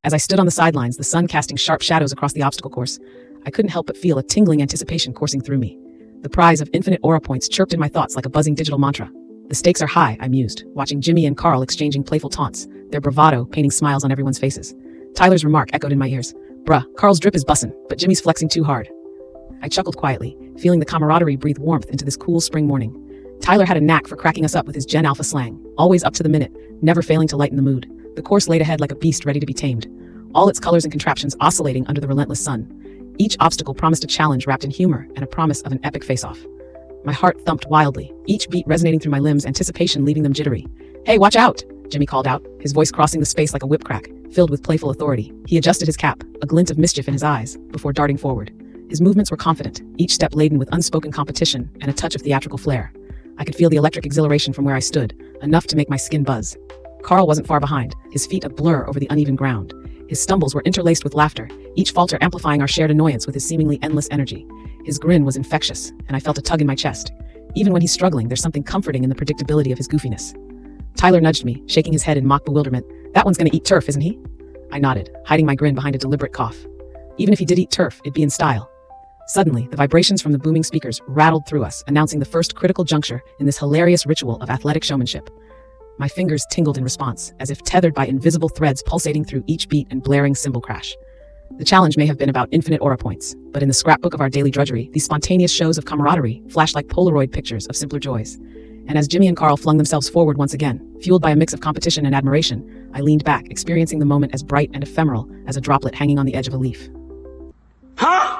As I stood on the sidelines, the sun casting sharp shadows across the obstacle course, I couldn't help but feel a tingling anticipation coursing through me. The prize of infinite aura points chirped in my thoughts like a buzzing digital mantra. The stakes are high, I mused, watching Jimmy and Carl exchanging playful taunts, their bravado painting smiles on everyone's faces. Tyler's remark echoed in my ears. Bruh, Carl's drip is bussin', but Jimmy's flexing too hard. I chuckled quietly, feeling the camaraderie breathe warmth into this cool spring morning. Tyler had a knack for cracking us up with his Gen Alpha slang, always up to the minute, never failing to lighten the mood. The course laid ahead like a beast ready to be tamed, all its colors and contraptions oscillating under the relentless sun. Each obstacle promised a challenge wrapped in humor and a promise of an epic face-off. My heart thumped wildly, each beat resonating through my limbs, anticipation leaving them jittery. "Hey, watch out!" Jimmy called out, his voice crossing the space like a whip crack, filled with playful authority. He adjusted his cap, a glint of mischief in his eyes, before darting forward. His movements were confident, each step laden with unspoken competition and a touch of theatrical flair. I could feel the electric exhilaration from where I stood, enough to make my skin buzz. Carl wasn't far behind, his feet a blur over the uneven ground. His stumbles were interlaced with laughter, each falter amplifying our shared annoyance with his seemingly endless energy. His grin was infectious, and I felt a tug in my chest. Even when he's struggling, there's something comforting in the predictability of his goofiness. Tyler nudged me, shaking his head in mock bewilderment. "That one's gonna eat turf, isn't he?" I nodded, hiding my grin behind a deliberate cough. Even if he did eat turf, it'd be in style. Suddenly, the vibrations from the booming speakers rattled through us, announcing the first critical juncture in this hilarious ritual of athletic showmanship. My fingers tingled in response, as if tethered by invisible threads pulsating through each beat and blaring cymbal crash. The challenge may have been about infinite aura points, but in the scrapbook of our daily drudgery, these spontaneous shows of camaraderie flashed like Polaroid pictures of simpler joys. And as Jimmy and Carl flung themselves forward once again, fueled by a mix of competition and admiration, I leaned back, experiencing the moment as bright and ephemeral as a droplet hanging on the edge of a leaf. Huh?